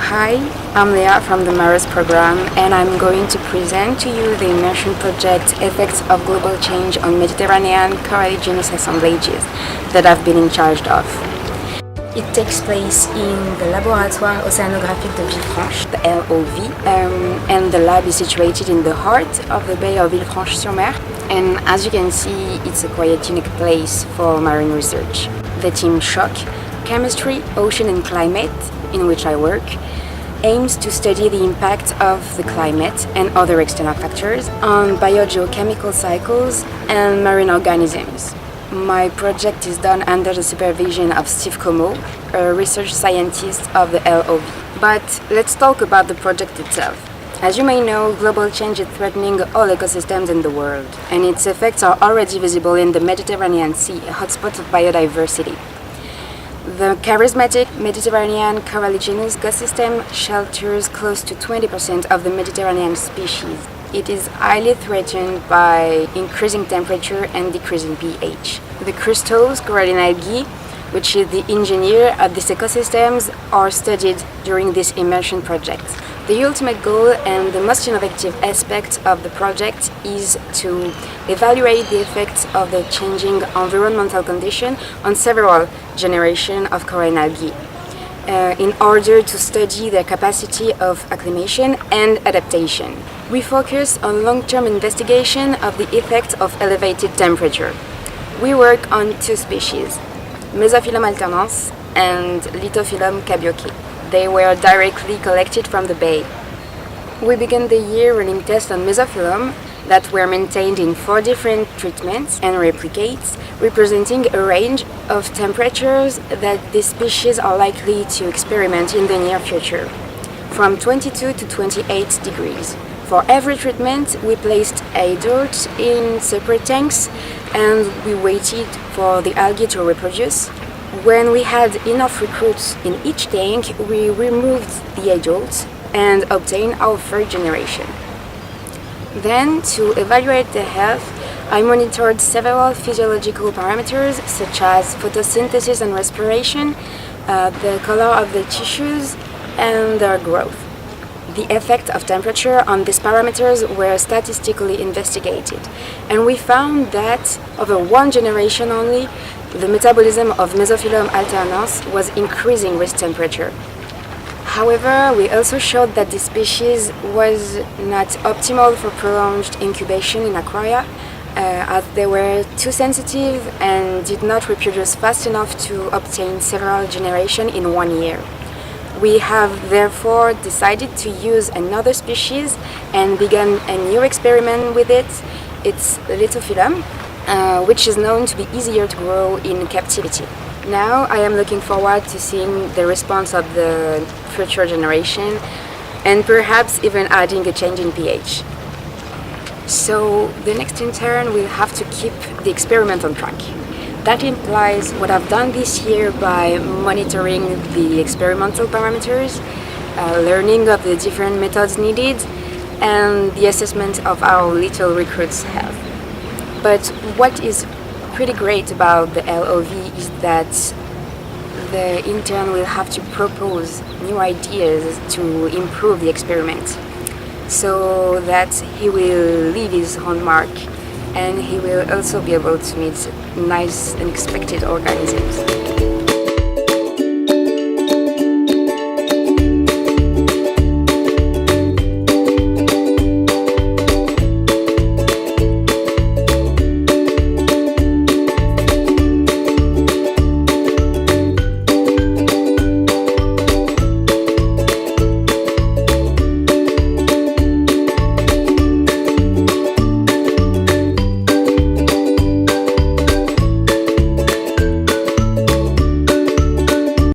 Hi, I'm Leah from the MARIS program, and I'm going to present to you the immersion project Effects of Global Change on Mediterranean Coreligionous Assemblages that I've been in charge of. It takes place in the Laboratoire Océanographique de Villefranche, the LOV, and the lab is situated in the heart of the Bay of Villefranche-sur-Mer. And as you can see, it's a quite unique place for marine research. The team SHOCK, Chemistry, Ocean and Climate, in which I work, aims to study the impact of the climate and other external factors on biogeochemical cycles and marine organisms. My project is done under the supervision of Steve Como, a research scientist of the LOV. But let's talk about the project itself. As you may know, global change is threatening all ecosystems in the world, and its effects are already visible in the Mediterranean Sea, a hotspot of biodiversity. The charismatic Mediterranean coreligionous ecosystem shelters close to 20% of the Mediterranean species. It is highly threatened by increasing temperature and decreasing pH. The crystals, coralline algae, which is the engineer of these ecosystems, are studied during this immersion project. The ultimate goal and the most innovative aspect of the project is to evaluate the effects of the changing environmental condition on several generations of coralline algae in order to study their capacity of acclimation and adaptation. We focus on long-term investigation of the effects of elevated temperature. We work on two species, Mesophyllum alternans and Lithophyllum cabiocae. They were directly collected from the bay. We began the year running tests on Mesophyllum that were maintained in 4 different treatments and replicates, representing a range of temperatures that these species are likely to experiment in the near future, from 22 to 28 degrees. For every treatment, we placed adults in separate tanks and we waited for the algae to reproduce. When we had enough recruits in each tank, we removed the adults and obtained our third generation. Then, to evaluate their health, I monitored several physiological parameters such as photosynthesis and respiration, the color of the tissues, and their growth. The effect of temperature on these parameters were statistically investigated, and we found that over one generation only, the metabolism of Mesophyllum alternans was increasing with temperature. However, we also showed that this species was not optimal for prolonged incubation in aquaria, as they were too sensitive and did not reproduce fast enough to obtain several generations in 1 year. We have therefore decided to use another species and began a new experiment with it. It's Lithophyllum, which is known to be easier to grow in captivity. Now I am looking forward to seeing the response of the future generation and perhaps even adding a change in pH. So the next intern will have to keep the experiment on track. That implies what I've done this year by monitoring the experimental parameters, learning of the different methods needed, and the assessment of our little recruits' health. But what is pretty great about the LOV is that the intern will have to propose new ideas to improve the experiment, so that he will leave his own mark and he will also be able to meet nice unexpected organisms.